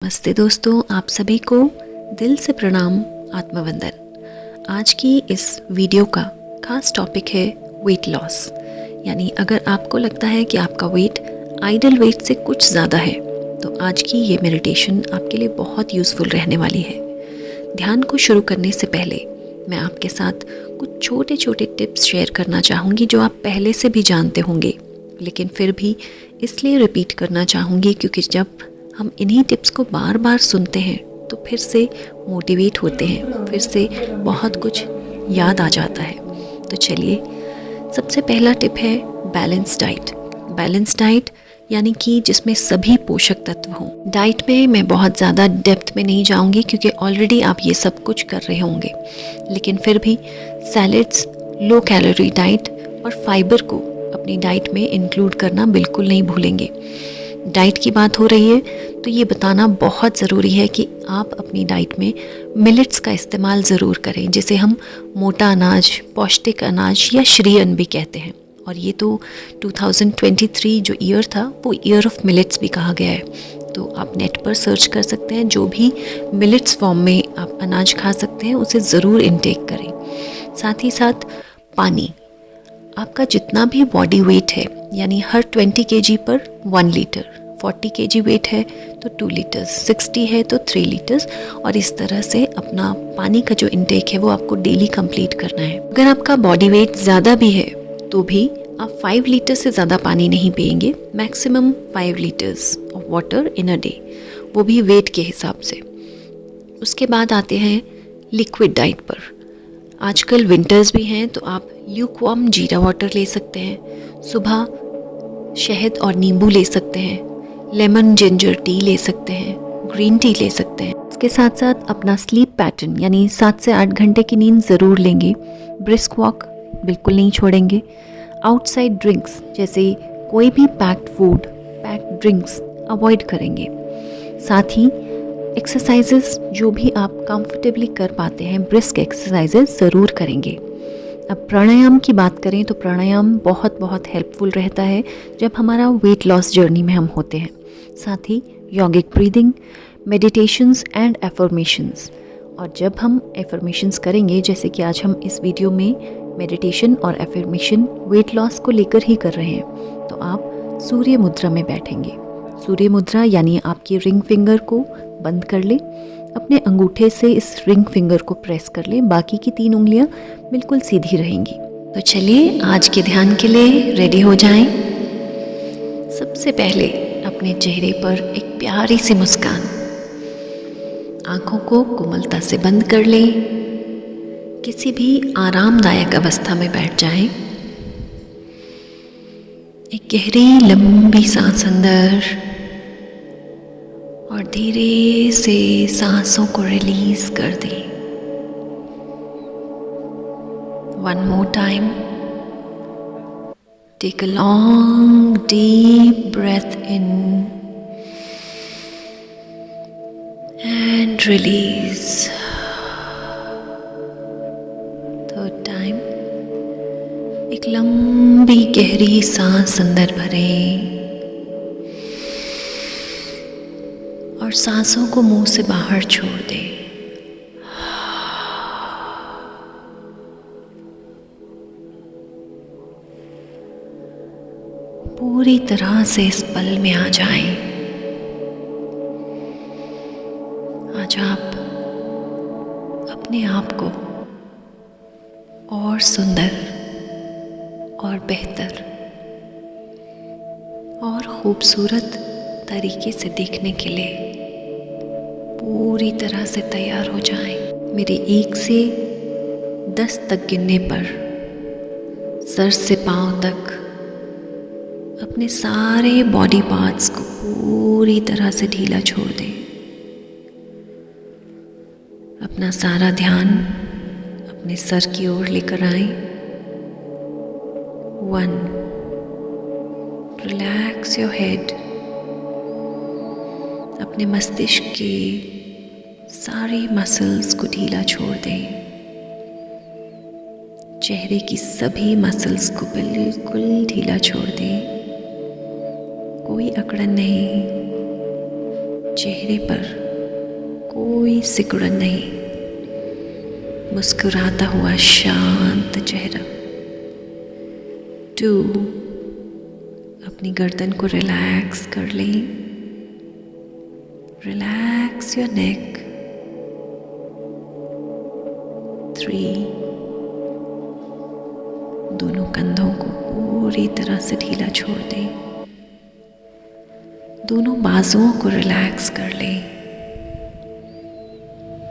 नमस्ते दोस्तों, आप सभी को दिल से प्रणाम, आत्मवंदन। आज की इस वीडियो का खास टॉपिक है वेट लॉस। यानी अगर आपको लगता है कि आपका वेट आइडल वेट से कुछ ज़्यादा है तो आज की ये मेडिटेशन आपके लिए बहुत यूज़फुल रहने वाली है। ध्यान को शुरू करने से पहले मैं आपके साथ कुछ छोटे छोटे टिप्स शेयर करना चाहूँगी जो आप पहले से भी जानते होंगे, लेकिन फिर भी इसलिए रिपीट करना चाहूँगी क्योंकि जब हम इन्हीं टिप्स को बार बार सुनते हैं तो फिर से मोटिवेट होते हैं, फिर से बहुत कुछ याद आ जाता है। तो चलिए, सबसे पहला टिप है बैलेंस डाइट। बैलेंस डाइट यानी कि जिसमें सभी पोषक तत्व हों। डाइट में मैं बहुत ज़्यादा डेप्थ में नहीं जाऊंगी क्योंकि ऑलरेडी आप ये सब कुछ कर रहे होंगे, लेकिन फिर भी सैलेड्स, लो कैलोरी डाइट और फाइबर को अपनी डाइट में इंक्लूड करना बिल्कुल नहीं भूलेंगे। डाइट की बात हो रही है तो ये बताना बहुत ज़रूरी है कि आप अपनी डाइट में मिलेट्स का इस्तेमाल ज़रूर करें, जिसे हम मोटा अनाज, पौष्टिक अनाज या श्री अन्न भी कहते हैं। और ये तो 2023 जो ईयर था वो ईयर ऑफ मिलेट्स भी कहा गया है। तो आप नेट पर सर्च कर सकते हैं, जो भी मिलेट्स फॉर्म में आप अनाज खा सकते हैं उसे ज़रूर इनटेक करें। साथ ही साथ पानी, आपका जितना भी बॉडी वेट है यानी हर 20 kg पर 1 लीटर, 40 kg वेट है तो 2 लीटर्स, 60 है तो 3 लीटर्स, और इस तरह से अपना पानी का जो इनटेक है वो आपको डेली कंप्लीट करना है। अगर आपका बॉडी वेट ज़्यादा भी है तो भी आप 5 लीटर से ज़्यादा पानी नहीं पिएंगे। Maximum 5 litres of water in a day, वो भी वेट के हिसाब से। उसके बाद आते हैं लिक्विड डाइट पर। आजकल विंटर्स भी हैं तो आप ल्यूकवार्म जीरा वाटर ले सकते हैं। सुबह शहद और नींबू ले सकते हैं, लेमन जिंजर टी ले सकते हैं, ग्रीन टी ले सकते हैं। इसके साथ साथ अपना स्लीप पैटर्न यानी 7 से 8 घंटे की नींद ज़रूर लेंगे। ब्रिस्क वॉक बिल्कुल नहीं छोड़ेंगे। आउटसाइड ड्रिंक्स जैसे कोई भी packed food, packed drinks avoid करेंगे। साथ ही एक्सरसाइजेस जो भी आप कंफर्टेबली कर पाते हैं, ब्रिस्क एक्सरसाइजेस ज़रूर करेंगे। अब प्राणायाम की बात करें तो प्राणायाम बहुत बहुत हेल्पफुल रहता है जब हमारा वेट लॉस जर्नी में हम होते हैं। साथ ही योगिक ब्रीदिंग, मेडिटेशंस एंड एफर्मेशंस। और जब हम एफर्मेशंस करेंगे, जैसे कि आज हम इस वीडियो में मेडिटेशन और एफर्मेशन वेट लॉस को लेकर ही कर रहे हैं, तो आप सूर्य मुद्रा में बैठेंगे। सूर्य मुद्रा यानी आपकी रिंग फिंगर को बंद कर लें, अपने अंगूठे से इस रिंग फिंगर को प्रेस कर लें, बाकी की 3 उंगलियां बिल्कुल सीधी रहेंगी। तो चलिए, आज के ध्यान के लिए रेडी हो जाएं। सबसे पहले अपने चेहरे पर एक प्यारी सी मुस्कान, आंखों को कोमलता से बंद कर लें। किसी भी आरामदायक अवस्था में बैठ जाएं। एक गहरी लंबी सांस अंदर और धीरे से सांसों को रिलीज कर दें। One more time. Take a long deep breath in and release. Third time. एक लंबी गहरी सांस अंदर भरें और सांसों को मुंह से बाहर छोड़ दें। पूरी तरह से इस पल में आ जाएं। आज आप अपने आप को और सुंदर और बेहतर और खूबसूरत तरीके से देखने के लिए पूरी तरह से तैयार हो जाएं। मेरे 1 से 10 तक गिनने पर सर से पांव तक अपने सारे बॉडी पार्ट्स को पूरी तरह से ढीला छोड़ दें। अपना सारा ध्यान अपने सर की ओर लेकर आएं। 1. Relax your head. अपने मस्तिष्क की सारी मसल्स को ढीला छोड़ दें। चेहरे की सभी मसल्स को बिल्कुल ढीला छोड़ दें। कोई अकड़न नहीं, चेहरे पर कोई सिकुड़न नहीं, मुस्कुराता हुआ शांत चेहरा। 2, अपनी गर्दन को रिलैक्स कर लें। Relax your neck. 3, दोनों कंधों को पूरी तरह से ढीला छोड़ दें। दोनों बाजुओं को रिलैक्स कर लें।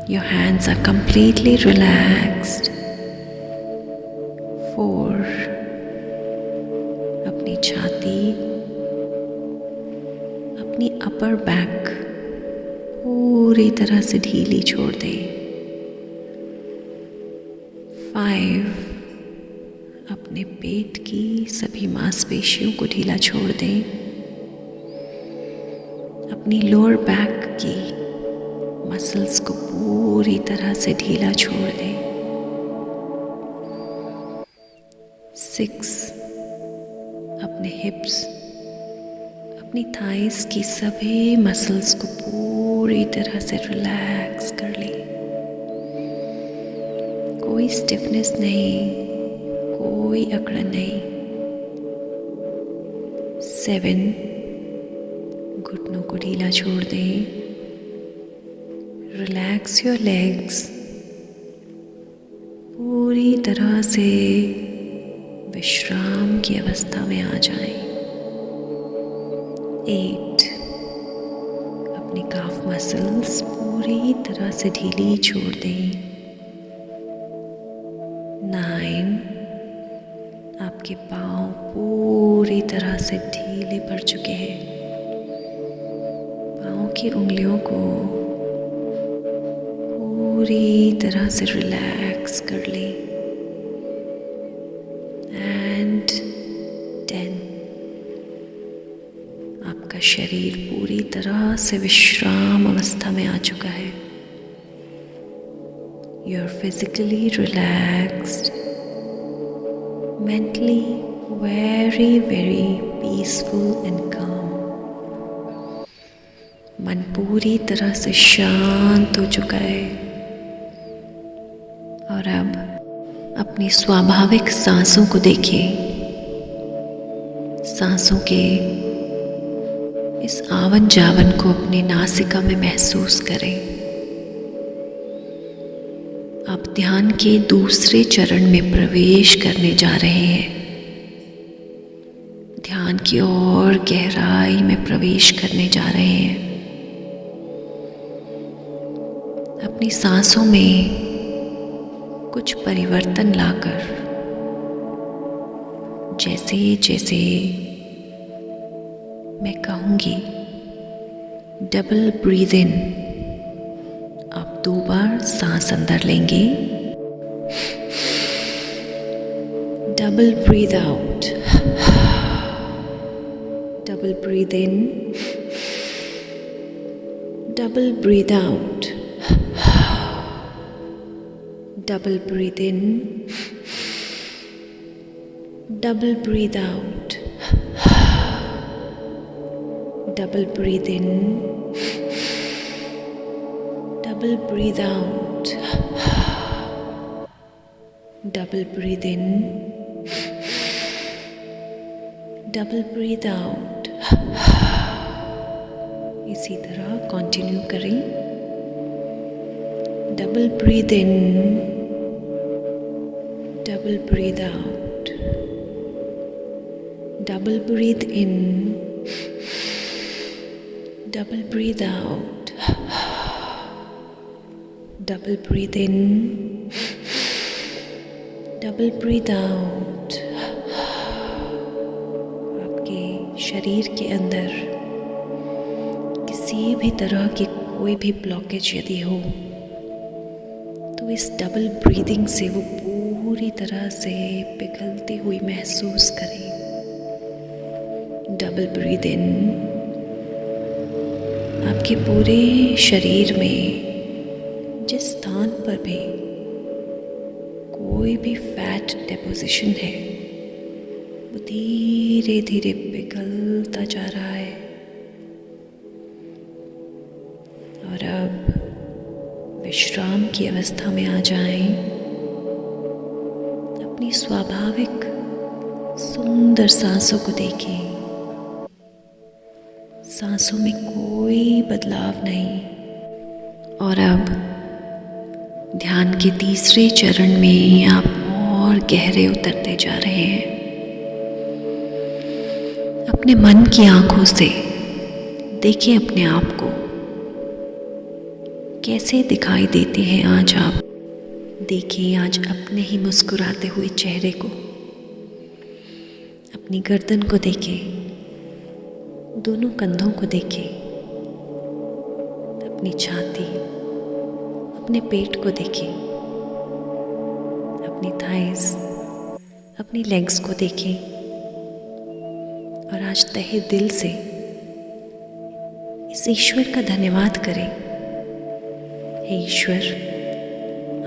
Your hands are completely relaxed. 4, अपनी छाती, अपनी अपर बैक पूरी तरह से ढीली छोड़ दें। 5, अपने पेट की सभी मांसपेशियों को ढीला छोड़ दें। अपनी लोअर बैक की मसल्स को पूरी तरह से ढीला छोड़ दें। 6, अपने हिप्स, अपनी थाइस की सभी मसल्स को पूरी तरह से रिलैक्स कर लें। कोई स्टिफनेस नहीं, कोई अकड़न नहीं। 7, घुटनों को ढीला छोड़ दें। रिलैक्स योर लेग्स, पूरी तरह से विश्राम की अवस्था में आ जाएं। 8, अपनी काफ मसल्स पूरी तरह से ढीली छोड़ दें। 9, आपके पाँव पूरी तरह से ढीले पड़ चुके हैं। पाँव की उंगलियों को पूरी तरह से रिलैक्स कर लें। एंड 10, आपका शरीर पूरी तरह से विश्राम अवस्था में आ चुका है। You are physically relaxed, mentally very very peaceful and calm. मन पूरी तरह से शांत हो चुका है। और अब अपनी स्वाभाविक सांसों को देखिए। सांसों के इस आवन जावन को अपनी नासिका में महसूस करें। आप ध्यान के दूसरे चरण में प्रवेश करने जा रहे हैं। ध्यान की और गहराई में प्रवेश करने जा रहे हैं। अपनी सांसों में कुछ परिवर्तन लाकर, जैसे जैसे मैं कहूँगी डबल ब्रीद इन, आप 2 बार सांस अंदर लेंगे। Double breathe out, double breathe in, double breathe out, double breathe in, double breathe out, double breathe in, double breathe out, double breathe in, double breathe out। इसी तरह कंटिन्यू करें। Double breathe in, double breathe out, double breathe in, double breathe out, double breathe in, double breathe out। आपके शरीर के अंदर किसी भी तरह की कोई भी ब्लॉकेज यदि हो तो इस डबल ब्रीदिंग से वो पूरी तरह से पिघलती हुई महसूस करें। डबल ब्रीद इन, आपके पूरे शरीर में जिस स्थान पर भी कोई भी फैट डेपोजिशन है वो धीरे धीरे पिघलता जा रहा है। और अब विश्राम की अवस्था में आ जाएं। अपनी स्वाभाविक सुंदर सांसों को देखें। सांसों में कोई बदलाव नहीं। और अब ध्यान के तीसरे चरण में आप और गहरे उतरते जा रहे हैं। अपने मन की आंखों से देखिए अपने आप को, कैसे दिखाई देते हैं आज आप। देखिए आज अपने ही मुस्कुराते हुए चेहरे को। अपनी गर्दन को देखें, दोनों कंधों को देखें, अपनी छाती, अपने पेट को देखें, अपनी थाइस, अपनी लेग्स को देखें। और आज तहे दिल से इस ईश्वर का धन्यवाद करें। हे ईश्वर,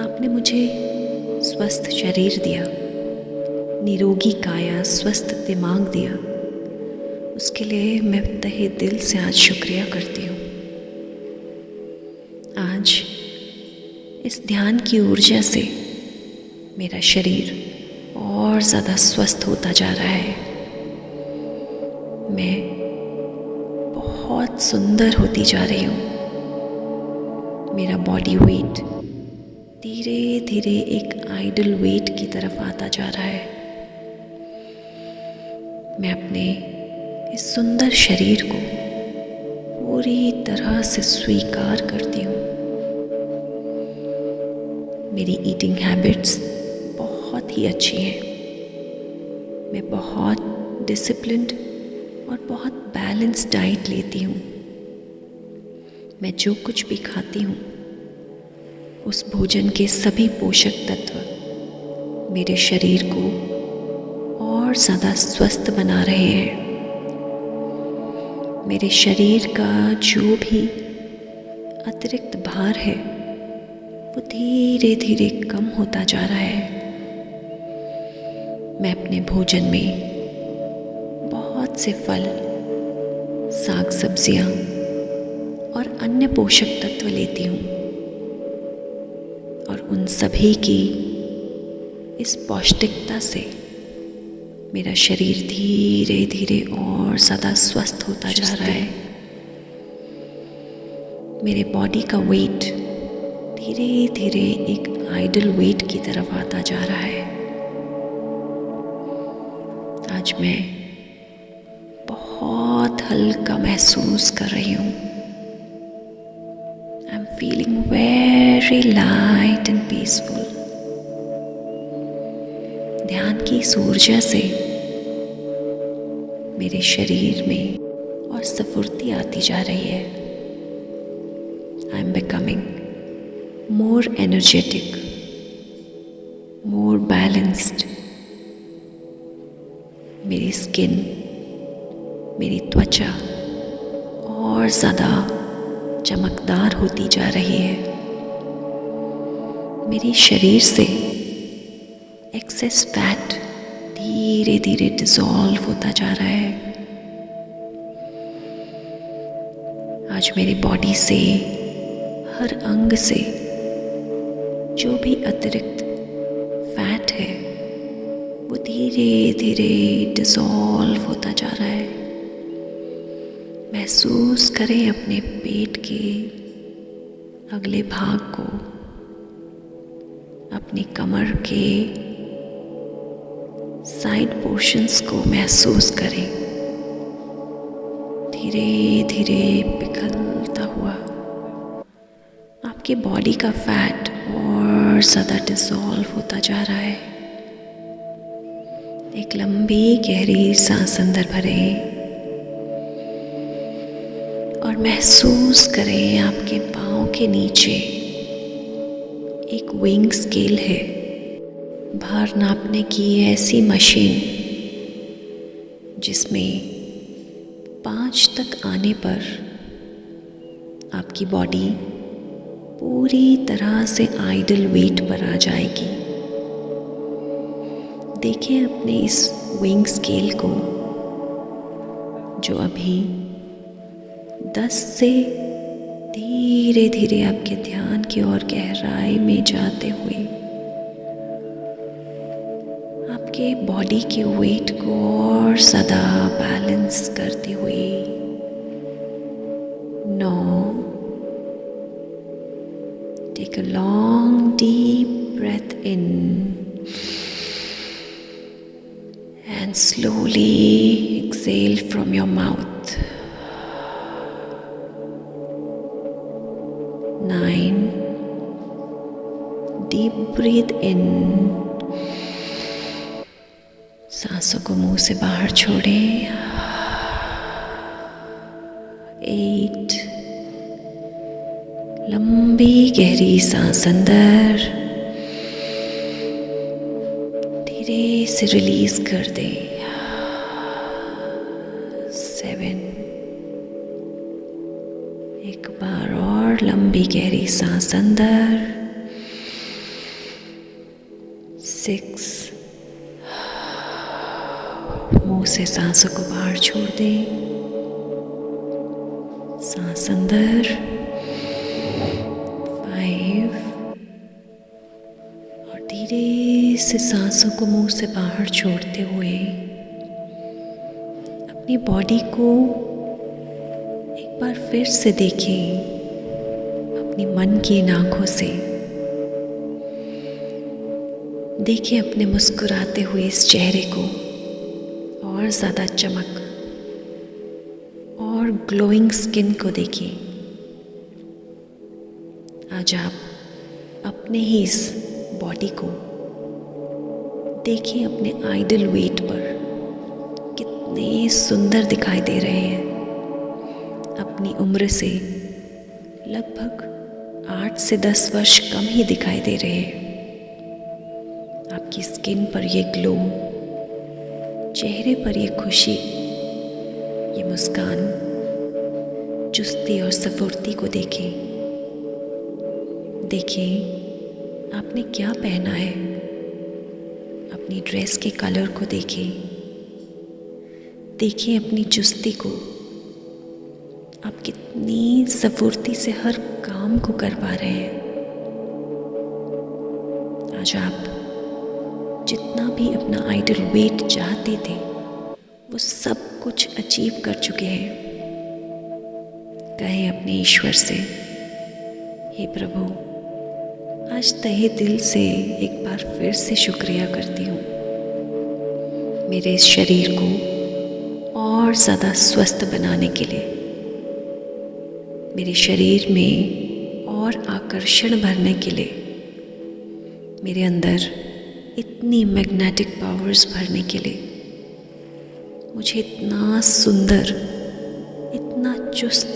आपने मुझे स्वस्थ शरीर दिया, निरोगी काया, स्वस्थ दिमाग दिया। उसके लिए मैं तहे दिल से आज शुक्रिया करती हूँ। आज इस ध्यान की ऊर्जा से मेरा शरीर और ज़्यादा स्वस्थ होता जा रहा है। मैं बहुत सुंदर होती जा रही हूँ। मेरा बॉडी वेट धीरे धीरे एक आइडल वेट की तरफ आता जा रहा है। मैं अपने इस सुंदर शरीर को पूरी तरह से स्वीकार करती हूँ। मेरी ईटिंग हैबिट्स बहुत ही अच्छी हैं। मैं बहुत डिसिप्लिन्ड और बहुत बैलेंस्ड डाइट लेती हूँ। मैं जो कुछ भी खाती हूँ उस भोजन के सभी पोषक तत्व मेरे शरीर को और ज़्यादा स्वस्थ बना रहे हैं। मेरे शरीर का जो भी अतिरिक्त भार है वो धीरे धीरे कम होता जा रहा है। मैं अपने भोजन में बहुत से फल, साग सब्जियाँ और अन्य पोषक तत्व लेती हूँ और उन सभी की इस पौष्टिकता से मेरा शरीर धीरे धीरे और ज़्यादा स्वस्थ होता जा रहा है। मेरे बॉडी का वेट धीरे धीरे एक आइडल वेट की तरफ आता जा रहा है। आज मैं बहुत हल्का महसूस कर रही हूँ। I am feeling very light and peaceful. ध्यान की इस ऊर्जा से मेरे शरीर में और स्फूर्ति आती जा रही है। I am becoming more energetic, more balanced. मेरी स्किन, मेरी त्वचा और ज़्यादा चमकदार होती जा रही है। मेरे शरीर से एक्सेस फैट धीरे धीरे डिसॉल्व होता जा रहा है। आज मेरी बॉडी से, हर अंग से जो भी अतिरिक्त फैट है वो धीरे धीरे डिसॉल्व होता जा रहा है। महसूस करें अपने पेट के अगले भाग को, अपनी कमर के साइड पोर्शंस को महसूस करें। धीरे धीरे पिघलता हुआ आपकी बॉडी का फैट और ज़्यादा डिसॉल्व होता जा रहा है। एक लंबी गहरी सांस अंदर भरें और महसूस करें आपके पाँव के नीचे एक वेइंग स्केल है, भार नापने की ऐसी मशीन जिसमें 5 तक आने पर आपकी बॉडी पूरी तरह से आइडल वेट पर आ जाएगी। देखें अपने इस वेइंग स्केल को जो अभी 10 से धीरे धीरे आपके ध्यान की ओर गहराई में जाते हुए आपके बॉडी के वेट को और ज़्यादा बैलेंस करते हुए 9 Take a long deep breath in and slowly exhale from your mouth. 9 Deep breathe in. सांसों को मुंह से बाहर छोड़ें. 8 लंबी गहरी सांस अंदर, धीरे से रिलीज कर दें. 7 एक बार और लंबी गहरी सांस अंदर. 6 मुंह से सांसों को बाहर छोड़ दें. सांस अंदर. 5 और धीरे से सांसों को मुंह से बाहर छोड़ते हुए अपनी बॉडी को एक बार फिर से देखें अपनी मन की इन आँखों से. देखें अपने मुस्कुराते हुए इस चेहरे को और ज़्यादा चमक और ग्लोइंग स्किन को देखें. आज आप अपने ही इस बॉडी को देखिए अपने आइडल वेट पर कितने सुंदर दिखाई दे रहे हैं. अपनी उम्र से लगभग 8 से 10 वर्ष कम ही दिखाई दे रहे हैं. आपकी स्किन पर ये ग्लो, चेहरे पर ये खुशी, ये मुस्कान, चुस्ती और स्फूर्ति को देखें. देखें आपने क्या पहना है. अपनी ड्रेस के कलर को देखें. देखें अपनी चुस्ती को. आप कितनी स्फूर्ति से हर काम को कर पा रहे हैं. आज आप जितना भी अपना आइडल वेट चाहते थे वो सब कुछ अचीव कर चुके हैं. कहें अपने ईश्वर से, हे प्रभु, आज तहे दिल से एक बार फिर से शुक्रिया करती हूँ मेरे इस शरीर को और ज़्यादा स्वस्थ बनाने के लिए, मेरे शरीर में और आकर्षण भरने के लिए, मेरे अंदर इतनी मैग्नेटिक पावर्स भरने के लिए, मुझे इतना सुंदर, इतना चुस्त,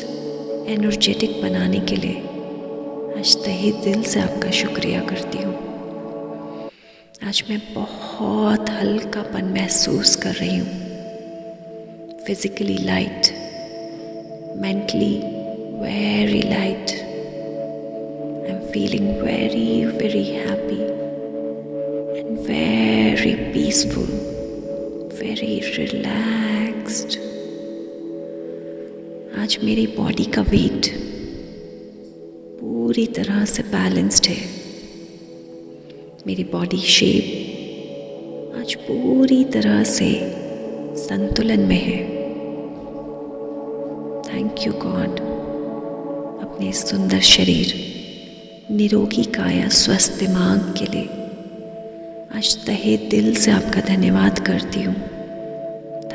एनर्जेटिक बनाने के लिए आज तहे दिल से आपका शुक्रिया करती हूँ. आज मैं बहुत हल्कापन महसूस कर रही हूँ. Physically light, mentally very light. I am feeling very very happy and very peaceful, very relaxed. आज मेरी बॉडी का वेट पूरी तरह से बैलेंस्ड है. मेरी बॉडी शेप आज पूरी तरह से संतुलन में है. Thank you God. अपने सुंदर शरीर, निरोगी काया, स्वस्थ दिमाग के लिए आज तहे दिल से आपका धन्यवाद करती हूँ.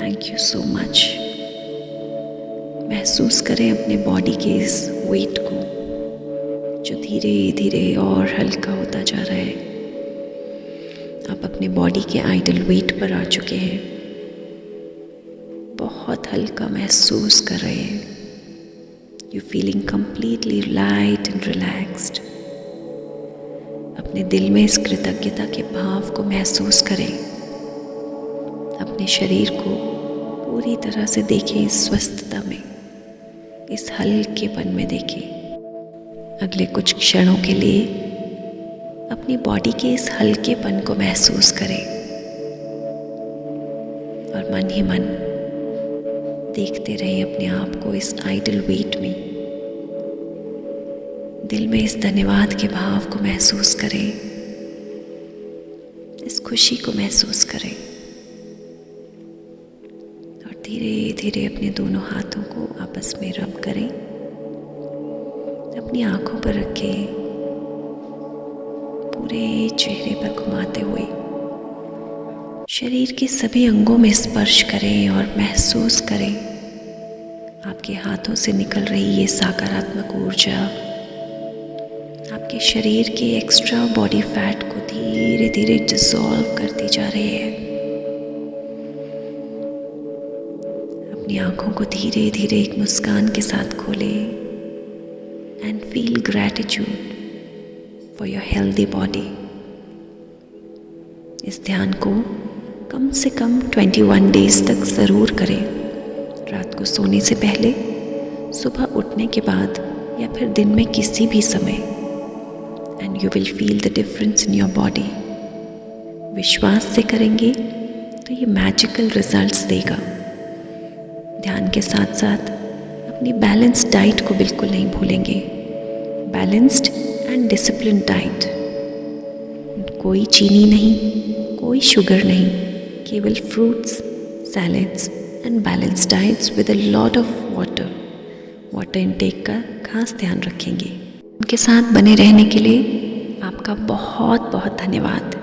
Thank you so much. महसूस करें अपने बॉडी के इस वेट को जो धीरे धीरे और हल्का होता जा रहा है. आप अपने बॉडी के आइडल वेट पर आ चुके हैं. बहुत हल्का महसूस कर रहे हैं. You feeling completely light and relaxed. अपने दिल में इस कृतज्ञता के भाव को महसूस करें. अपने शरीर को पूरी तरह से देखें इस स्वस्थता में, इस हल्केपन में देखें. अगले कुछ क्षणों के लिए अपनी बॉडी के इस हल्केपन को महसूस करें और मन ही मन देखते रहिए अपने आप को इस आइडल वेट में. दिल में इस धन्यवाद के भाव को महसूस करें, इस खुशी को महसूस करें और धीरे धीरे अपने दोनों हाथों को आपस में रब करें। अपनी आंखों पर रखें, पूरे चेहरे पर घुमाते हुए शरीर के सभी अंगों में स्पर्श करें और महसूस करें आपके हाथों से निकल रही ये सकारात्मक ऊर्जा आपके शरीर के एक्स्ट्रा बॉडी फैट को धीरे धीरे डिसॉल्व करती जा रही है। अपनी आंखों को धीरे धीरे एक मुस्कान के साथ खोलें and feel gratitude for your healthy body. इस ध्यान को कम से कम 21 डेज तक ज़रूर करें। रात को सोने से पहले, सुबह उठने के बाद या फिर दिन में किसी भी समय, and you will feel the difference in your body. विश्वास से करेंगे तो ये मैजिकल रिजल्ट्स देगा। ध्यान के साथ साथ अपनी बैलेंस्ड डाइट को बिल्कुल नहीं भूलेंगे। बैलेंस्ड एंड डिसिप्लिन डाइट, कोई चीनी नहीं, कोई शुगर नहीं, केवल fruits, salads and balanced diets with a lot of water intake का खास ध्यान रखेंगे। उनके साथ बने रहने के लिए आपका बहुत बहुत धन्यवाद।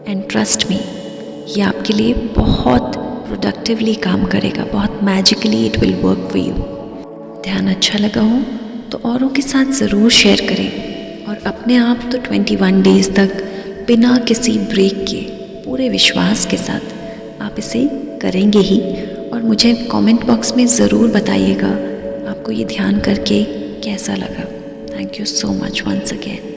एंड ट्रस्ट मी, ये आपके लिए बहुत प्रोडक्टिवली काम करेगा, बहुत magically it will work for you. ध्यान अच्छा लगा हो तो औरों के साथ ज़रूर शेयर करें और अपने आप तो 21 डेज़ तक बिना किसी ब्रेक के पूरे विश्वास के साथ आप इसे करेंगे ही। और मुझे कमेंट बॉक्स में ज़रूर बताइएगा आपको ये ध्यान करके कैसा लगा। Thank you so much once again.